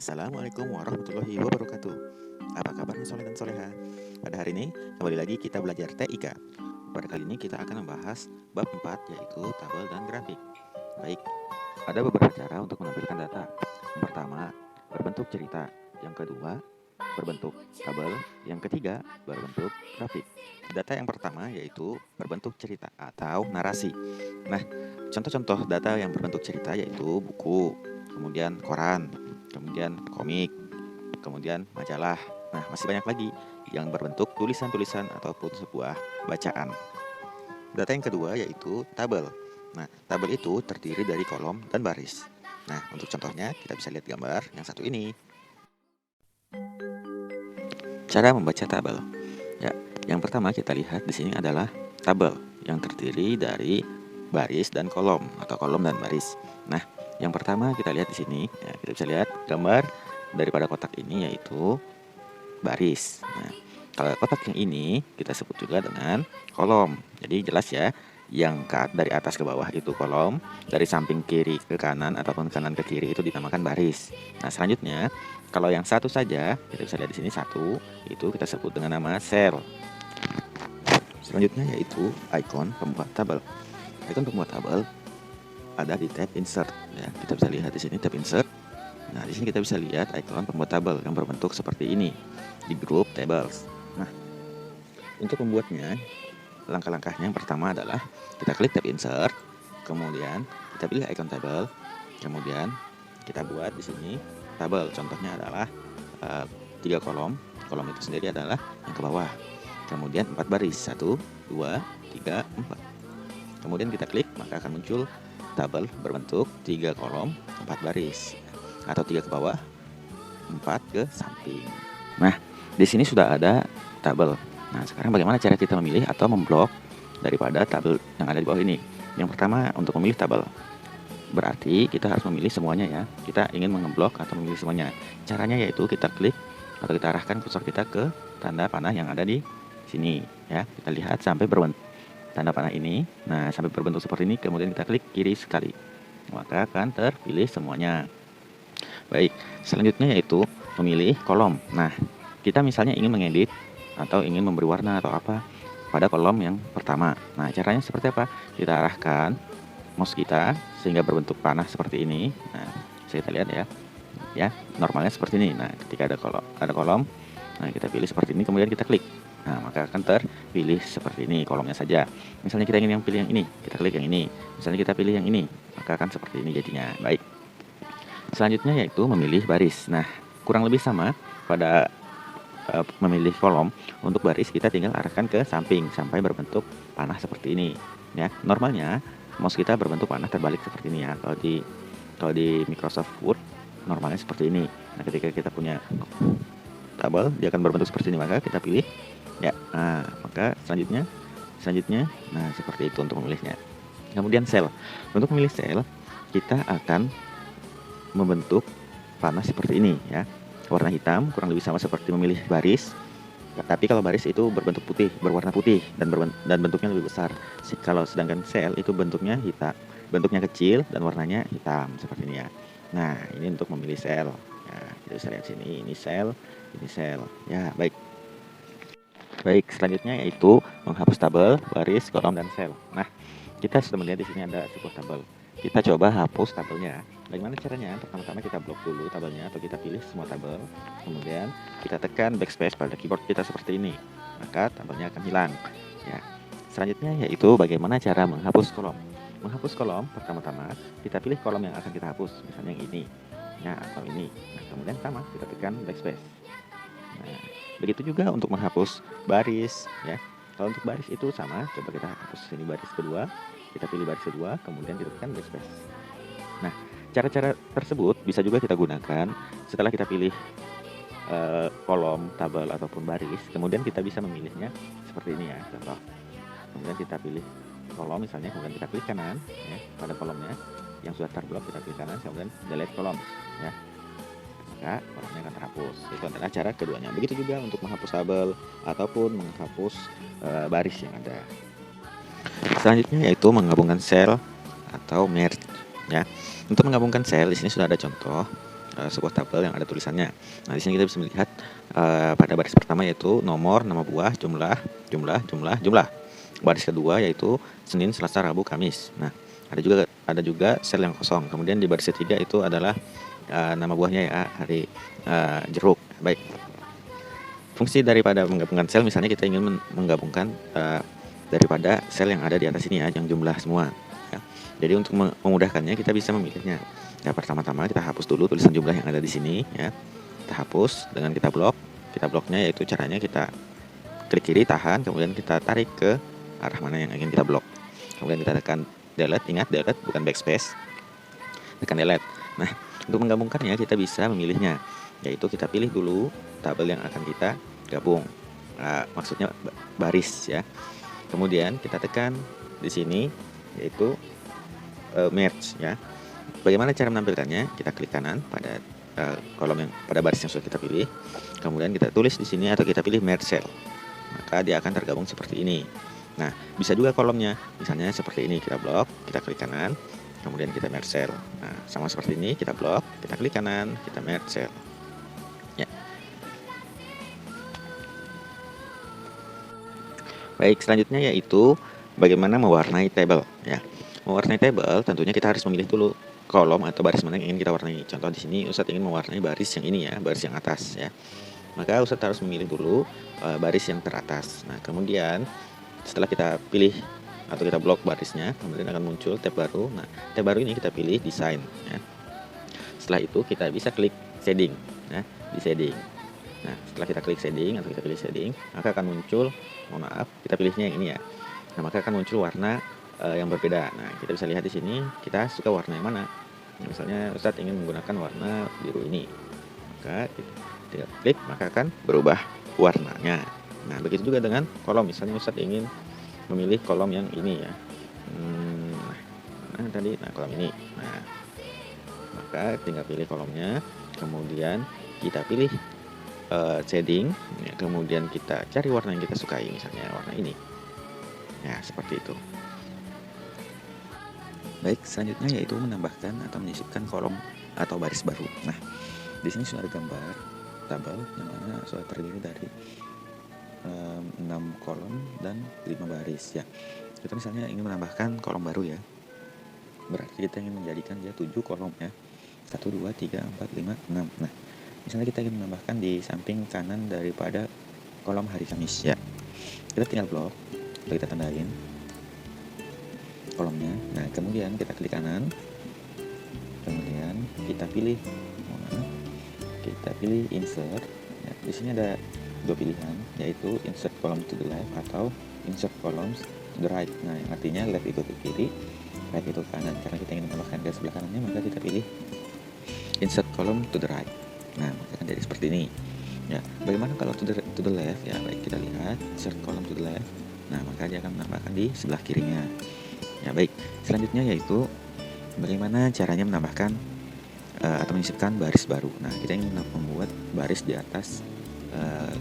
Assalamualaikum warahmatullahi wabarakatuh. Apa kabar soleh dan soleha? Pada hari ini kembali lagi kita belajar TIK. Pada kali ini kita akan membahas bab 4 yaitu tabel dan grafik. Baik, ada beberapa cara untuk menampilkan data. Yang pertama, berbentuk cerita. Yang kedua, berbentuk tabel. Yang ketiga, berbentuk grafik. Data yang pertama yaitu berbentuk cerita atau narasi. Nah, contoh-contoh data yang berbentuk cerita yaitu buku, kemudian koran, kemudian komik, kemudian majalah. Nah, masih banyak lagi yang berbentuk tulisan-tulisan ataupun sebuah bacaan. Data yang kedua yaitu tabel. Nah, tabel itu terdiri dari kolom dan baris. Nah, untuk contohnya kita bisa lihat gambar yang satu ini. Cara membaca tabel. Ya, yang pertama kita lihat di sini adalah tabel yang terdiri dari baris dan kolom atau kolom dan baris. Nah, yang pertama kita lihat di sini, ya, kita bisa lihat gambar daripada kotak ini yaitu baris. Nah, kalau kotak yang ini kita sebut juga dengan kolom. Jadi jelas ya, yang dari atas ke bawah itu kolom, dari samping kiri ke kanan ataupun kanan ke kiri itu dinamakan baris. Nah, selanjutnya kalau yang satu saja, kita bisa lihat di sini satu, itu kita sebut dengan nama sel. Selanjutnya yaitu icon pembuat tabel. Icon pembuat tabel ada di tab insert, ya. Kita bisa lihat di sini tab insert. Nah, di sini kita bisa lihat icon pembuat tabel yang berbentuk seperti ini di grup tables. Nah, untuk membuatnya, langkah-langkahnya yang pertama adalah kita klik tab insert, kemudian kita pilih icon tabel, kemudian kita buat di sini tabel. Contohnya adalah 3 kolom. Kolom itu sendiri adalah yang ke bawah. Kemudian 4 baris, 1, 2, 3, 4. Kemudian kita klik, maka akan muncul tabel berbentuk 3 kolom, 4 baris, atau 3 ke bawah, 4 ke samping. Nah, di sini sudah ada tabel. Nah, sekarang bagaimana cara kita memilih atau memblok daripada tabel yang ada di bawah ini? Yang pertama, untuk memilih tabel, berarti kita harus memilih semuanya ya. Kita ingin mengeblok atau memilih semuanya. Caranya yaitu kita klik atau kita arahkan kursor kita ke tanda panah yang ada di sini ya. Kita lihat sampai berbentuk tanda panah ini. Nah, sampai berbentuk seperti ini, kemudian kita klik kiri sekali. Maka akan terpilih semuanya. Baik, selanjutnya yaitu memilih kolom. Nah, kita misalnya ingin mengedit atau ingin memberi warna atau apa pada kolom yang pertama. Nah, caranya seperti apa? Kita arahkan mouse kita sehingga berbentuk panah seperti ini. Nah, bisa kita lihat ya. Ya, normalnya seperti ini. Nah, ketika ada kolom, nah kita pilih seperti ini, kemudian kita klik. Nah, maka akan terpilih seperti ini kolomnya saja. Misalnya kita ingin pilih yang ini, kita klik yang ini. Misalnya kita pilih yang ini, maka akan seperti ini jadinya. Baik. Selanjutnya yaitu memilih baris. Nah, kurang lebih sama pada memilih kolom. Untuk baris kita tinggal arahkan ke samping sampai berbentuk panah seperti ini. Ya, normalnya mouse kita berbentuk panah terbalik seperti ini ya. Kalau di Microsoft Word normalnya seperti ini. Nah, ketika kita punya tabel, dia akan berbentuk seperti ini, maka kita pilih ya. Nah, maka selanjutnya, nah seperti itu untuk memilihnya. Kemudian sel. Untuk memilih sel, kita akan membentuk panah seperti ini ya. Warna hitam, kurang lebih sama seperti memilih baris. Tapi kalau baris itu berbentuk putih, berwarna putih dan bentuknya lebih besar. Kalau sedangkan sel itu bentuknya hitam, bentuknya kecil dan warnanya hitam seperti ini ya. Nah, ini untuk memilih sel. Nah, kita bisa lihat sini, ini sel. Ya, baik. Baik, selanjutnya yaitu menghapus tabel, baris, kolom, dan sel. Nah, kita sudah melihat di sini ada sebuah tabel. Kita coba hapus tabelnya. Bagaimana caranya? Pertama-tama kita blok dulu tabelnya atau kita pilih semua tabel. Kemudian kita tekan backspace pada keyboard kita seperti ini. Maka tabelnya akan hilang. Ya. Selanjutnya yaitu bagaimana cara menghapus kolom. Menghapus kolom, pertama-tama kita pilih kolom yang akan kita hapus. Misalnya yang ini, ya, atau ini. Nah, kemudian sama, kita tekan backspace. Nah, begitu juga untuk menghapus baris, ya. Kalau untuk baris itu sama, coba kita hapus sini baris kedua, kita pilih baris kedua, kemudian kita tekan backspace. Nah, cara-cara tersebut bisa juga kita gunakan setelah kita pilih kolom, tabel ataupun baris, kemudian kita bisa memilihnya seperti ini ya, contoh. Kemudian kita pilih kolom misalnya, kemudian kita klik kanan ya, pada kolomnya yang sudah terblok, kita klik kanan, kemudian delete kolom ya. Maka kolomnya akan terhapus. Itu adalah cara keduanya. Begitu juga untuk menghapus tabel ataupun menghapus baris yang ada. Selanjutnya yaitu menggabungkan sel atau merge ya. Untuk menggabungkan sel di sini sudah ada contoh. sebuah tabel yang ada tulisannya. Nah, di sini kita bisa melihat pada baris pertama yaitu nomor, nama buah, jumlah, jumlah, jumlah, jumlah. Baris kedua yaitu Senin, Selasa, Rabu, Kamis. Nah, ada juga sel yang kosong. Kemudian di baris ketiga itu adalah nama buahnya ya, hari jeruk. Baik. Fungsi daripada menggabungkan sel, misalnya kita ingin menggabungkan daripada sel yang ada di atas ini ya, yang jumlah semua ya. Jadi untuk memudahkannya kita bisa memilihnya. Ya, pertama-tama kita hapus dulu tulisan jumlah yang ada di sini ya. Kita hapus dengan kita blok. Kita bloknya yaitu caranya kita klik kiri, tahan, kemudian kita tarik ke arah mana yang ingin kita blok. Kemudian kita tekan delete, ingat delete bukan backspace. Tekan delete. Nah, untuk menggabungkannya kita bisa memilihnya, yaitu kita pilih dulu tabel yang akan kita gabung. Maksudnya baris ya. Kemudian kita tekan di sini yaitu merge ya. Bagaimana cara menampilkannya? Kita klik kanan pada kolom yang pada baris yang sudah kita pilih. Kemudian kita tulis di sini atau kita pilih merge cell. Maka dia akan tergabung seperti ini. Nah, bisa juga kolomnya. Misalnya seperti ini, kita blok, kita klik kanan, kemudian kita merge cell. Nah, sama seperti ini, kita blok, kita klik kanan, kita merge cell. Ya. Baik, selanjutnya yaitu bagaimana mewarnai tabel ya. Mewarnai tabel tentunya kita harus memilih dulu kolom atau baris mana yang ingin kita warnai. Contoh di sini Ustadz ingin mewarnai baris yang ini ya, baris yang atas ya. Maka Ustadz harus memilih dulu baris yang teratas. Nah, kemudian setelah kita pilih atau kita blok barisnya, kemudian akan muncul tab baru. Nah, tab baru ini kita pilih desain ya. Setelah itu kita bisa klik shading ya, di shading. Nah, setelah kita klik shading atau kita pilih shading, maka akan muncul, mohon maaf, kita pilihnya yang ini ya. Nah, maka akan muncul warna yang berbeda. Nah, kita bisa lihat di sini kita suka warna yang mana. Misalnya Ustadz ingin menggunakan warna biru ini, maka kita klik, maka akan berubah warnanya. Nah, begitu juga dengan kolom. Misalnya Ustadz ingin memilih kolom yang ini ya. Nah, kolom ini. Nah, maka tinggal pilih kolomnya, kemudian kita pilih shading ya, kemudian kita cari warna yang kita sukai, misalnya warna ini ya, seperti itu. Baik, selanjutnya yaitu menambahkan atau menyisipkan kolom atau baris baru. Nah, di sini sudah ada gambar tabel yang mana sudah terdiri dari 6 kolom dan 5 baris ya. Kita misalnya ingin menambahkan kolom baru ya, berarti kita ingin menjadikan dia 7 kolom ya, 1, 2, 3, 4, 5, 6. Nah, misalnya kita ingin menambahkan di samping kanan daripada kolom hari Kamis ya, kita tinggal blok, lalu kita tandain kolomnya. Nah, kemudian kita klik kanan, kemudian kita pilih insert ya. Di sini ada dua pilihan, yaitu insert column to the left atau insert columns to the right. Nah, yang artinya left itu ke kiri, right itu ke kanan. Karena kita ingin menambahkan ke sebelah kanannya, maka kita pilih insert column to the right. Nah, maka akan jadi seperti ini ya. Bagaimana kalau to the left ya? Baik, kita lihat insert column to the left. Nah, maka dia akan menambahkan di sebelah kirinya ya. Baik, selanjutnya yaitu bagaimana caranya menambahkan atau menyisipkan baris baru. Nah, kita ingin membuat baris di atas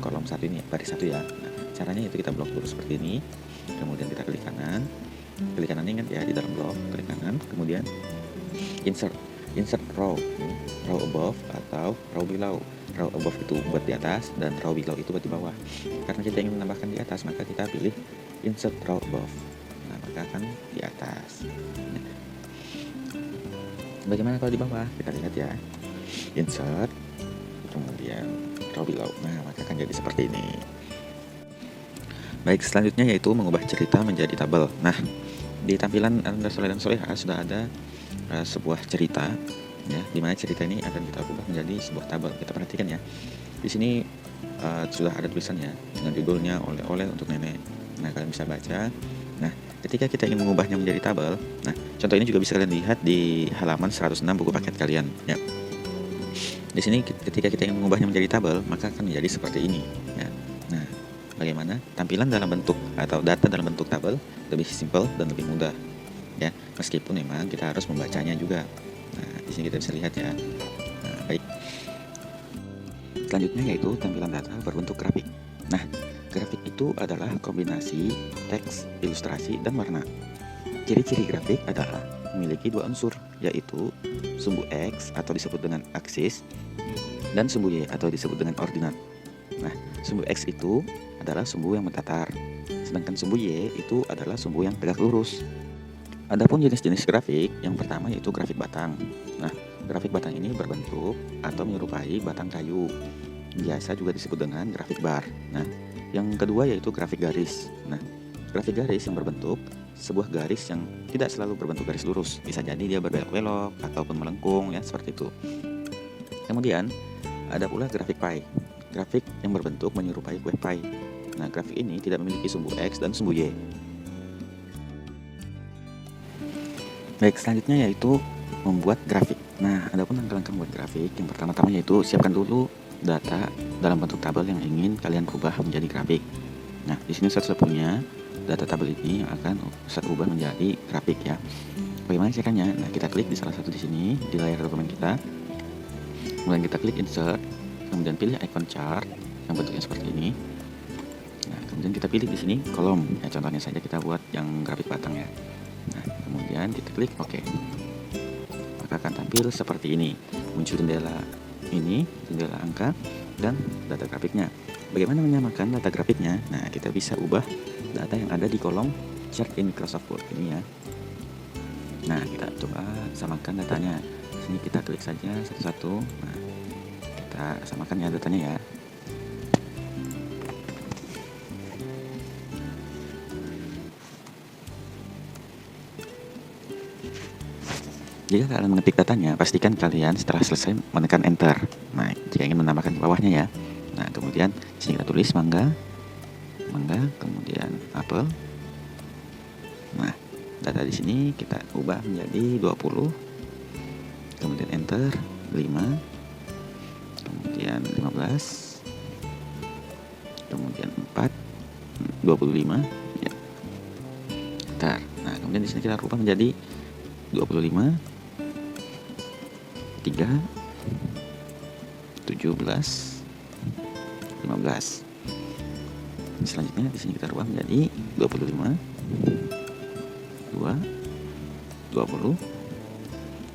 kolom satu ini, baris satu ya. Nah, caranya itu kita blok dulu seperti ini, kemudian kita klik kanan, ingat ya, di dalam blok klik kanan, kemudian insert row above atau row below. Row above itu buat di atas dan row below itu buat di bawah. Karena kita ingin menambahkan di atas, maka kita pilih insert row above. Nah, maka akan di atas. Nah, bagaimana kalau di bawah? Kita lihat ya, insert, kemudian row below. Nah, maka akan jadi seperti ini. Baik, selanjutnya yaitu mengubah cerita menjadi tabel. Nah, di tampilan Anda Soleh dan Soleha sudah ada sebuah cerita ya, dimana cerita ini akan kita ubah menjadi sebuah tabel. Kita perhatikan ya, di sini sudah ada tulisannya dengan judulnya oleh-oleh untuk nenek. Nah, kalian bisa baca. Nah, ketika kita ingin mengubahnya menjadi tabel, nah contoh ini juga bisa kalian lihat di halaman 106 buku paket kalian ya. Di sini ketika kita ingin mengubahnya menjadi tabel, maka akan menjadi seperti ini ya. Nah, bagaimana tampilan dalam bentuk atau data dalam bentuk tabel lebih simpel dan lebih mudah ya, meskipun memang kita harus membacanya juga. Nah, di sini kita bisa lihat ya. Nah, baik. Selanjutnya yaitu tampilan data berbentuk grafik. Nah, grafik itu adalah kombinasi teks, ilustrasi, dan warna. Ciri-ciri grafik adalah memiliki dua unsur, yaitu sumbu X atau disebut dengan aksis dan sumbu Y atau disebut dengan ordinat. Nah, sumbu X itu adalah sumbu yang mendatar, sedangkan sumbu Y itu adalah sumbu yang tegak lurus. Adapun jenis-jenis grafik, yang pertama yaitu grafik batang. Nah, grafik batang ini berbentuk atau menyerupai batang kayu, biasa juga disebut dengan grafik bar. Nah, yang kedua yaitu grafik garis. Nah, grafik garis yang berbentuk sebuah garis yang tidak selalu berbentuk garis lurus, bisa jadi dia berbelok-belok ataupun melengkung, ya seperti itu. Kemudian ada pula grafik pie, grafik yang berbentuk menyerupai kue pie. Nah, grafik ini tidak memiliki sumbu X dan sumbu Y. Baik, selanjutnya yaitu membuat grafik. Nah, adapun langkah-langkah membuat grafik, yang pertama-tama yaitu siapkan dulu data dalam bentuk tabel yang ingin kalian ubah menjadi grafik. Nah, di sini Ustaz punya data tabel ini yang akan Ustaz ubah menjadi grafik, ya. Bagaimana caranya? Nah, kita klik di salah satu di sini di layar dokumen kita. Kemudian kita klik insert, kemudian pilih icon chart yang bentuknya seperti ini. Nah, kemudian kita pilih di sini kolom. Ya, contohnya saja kita buat yang grafik batang, ya. Nah, kemudian kita klik OK. Maka akan tampil seperti ini. Muncul jendela ini, jendela angka dan data grafiknya. Bagaimana menyamakan data grafiknya? Nah, kita bisa ubah data yang ada di kolom chart in Microsoft Word ini, ya. Nah, kita coba samakan datanya. Sini kita klik saja satu-satu. Nah, kita samakan ya datanya, ya. Jika kalian mengetik datanya, pastikan kalian setelah selesai menekan enter. Nah, jika ingin menambahkan ke bawahnya, ya. Nah, kemudian sini kita tulis mangga, kemudian apel. Nah, data di sini kita ubah menjadi 20. Kemudian enter 5. Kemudian 15. Kemudian 4, 25, ya. Bentar. Nah, kemudian di sini kita rubah menjadi 25, 3, 17, 15. Selanjutnya di sini kita rubah menjadi 25, 2, 20,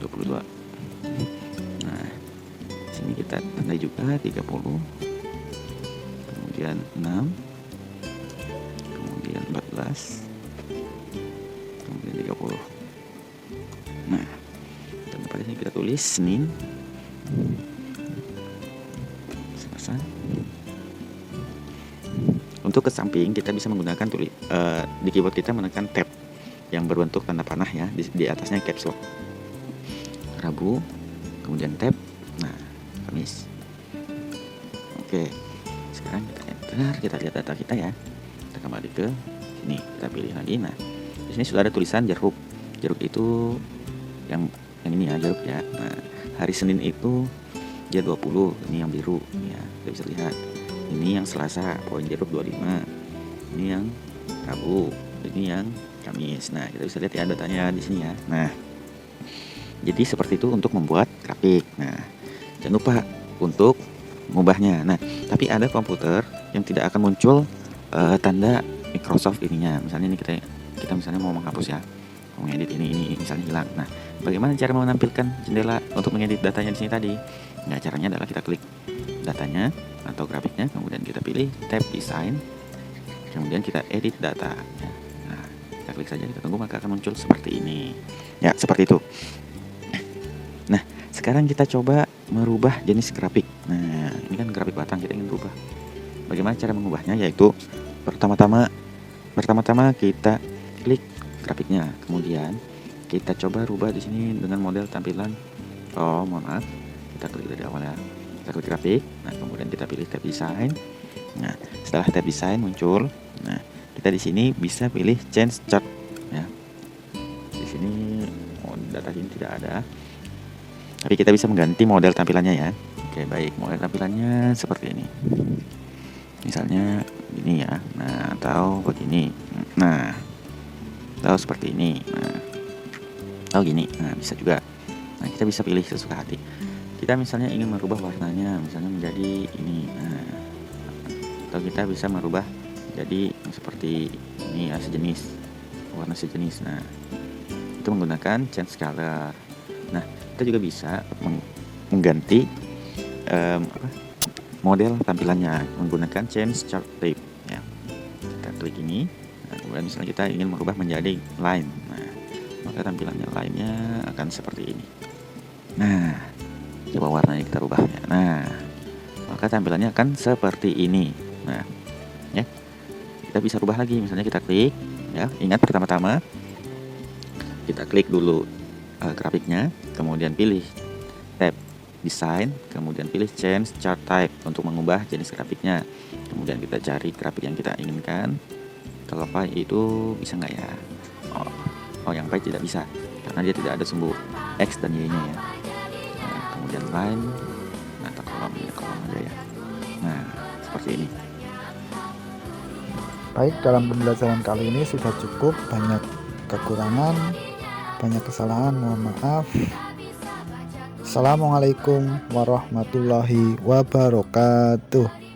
22. Nah, di sini kita tandai juga 30, kemudian 6, kemudian 14, kemudian 30. Nah, dan pada sini kita tulis Senin. Selesai. Untuk ke samping kita bisa menggunakan di keyboard kita menekan tab yang berbentuk tanda panah, ya, di atasnya caps lock. Rabu, kemudian tab. Nah, Kamis. Oke. Sekarang kita enter, kita lihat data kita, ya. Kita kembali ke sini, kita pilih lagi. Nah, di sini sudah ada tulisan jeruk. Jeruk itu yang ini, ya, jeruk, ya. Nah, hari Senin itu dia 20, ini yang biru, ya. Kita bisa lihat. Ini yang Selasa, poin jeruk 25. Ini yang Rabu, ini yang Kamis. Nah, kita bisa lihat, ya, datanya di sini, ya. Nah, jadi seperti itu untuk membuat grafik. Nah, jangan lupa untuk mengubahnya. Nah, tapi ada komputer yang tidak akan muncul tanda Microsoft ininya. Misalnya ini kita misalnya mau menghapus, ya, mau mengedit ini misalnya hilang. Nah, bagaimana cara menampilkan jendela untuk mengedit datanya di sini tadi? Nah, caranya adalah kita klik datanya atau grafiknya, kemudian kita pilih tab design, kemudian kita edit data, ya. Nah, kita klik saja, kita tunggu, maka akan muncul seperti ini, ya, seperti itu. Nah, sekarang kita coba merubah jenis grafik. Nah, ini kan grafik batang, kita ingin rubah. Bagaimana cara mengubahnya? Yaitu pertama-tama kita klik grafiknya, kemudian kita coba rubah di sini dengan model tampilan. Oh, mohon maaf, kita klik dari awal, ya. Kita klik grafik. Nah, kemudian kita pilih tab design. Nah, setelah tab design muncul, nah, kita di sini bisa pilih change chart, ya. Di sini data ini tidak ada, tapi kita bisa mengganti model tampilannya, ya. Oke, baik, model tampilannya seperti ini. Misalnya gini, ya. Nah, atau begini. Nah, atau seperti ini. Nah, atau gini. Nah, bisa juga. Nah, kita bisa pilih sesuka hati. Kita misalnya ingin merubah warnanya, misalnya menjadi ini. Nah, atau kita bisa merubah jadi seperti ini, ya, sejenis, warna sejenis. Nah, itu yaitu menggunakan change color. Nah, kita juga bisa mengganti model tampilannya menggunakan change chart type ya. Kita klik ini, nah, kemudian misalnya kita ingin merubah menjadi line. Nah, maka tampilannya line-nya akan seperti ini. Nah, coba warnanya kita rubah ya. Nah, maka tampilannya akan seperti ini. Nah, ya, kita bisa rubah lagi. Misalnya kita klik ya. Ingat pertama-tama kita klik dulu grafiknya, kemudian pilih tab design, kemudian pilih change chart type untuk mengubah jenis grafiknya. Kemudian kita cari grafik yang kita inginkan. Kalau pie itu bisa nggak ya? Oh, yang pie tidak bisa karena dia tidak ada sumbu X dan Y-nya ya. Nah, kemudian line atau kolom aja ya. Nah, seperti ini. Baik, dalam pembelajaran kali ini sudah cukup. Banyak kekurangan, banyak kesalahan, mohon maaf. Assalamualaikum warahmatullahi wabarakatuh.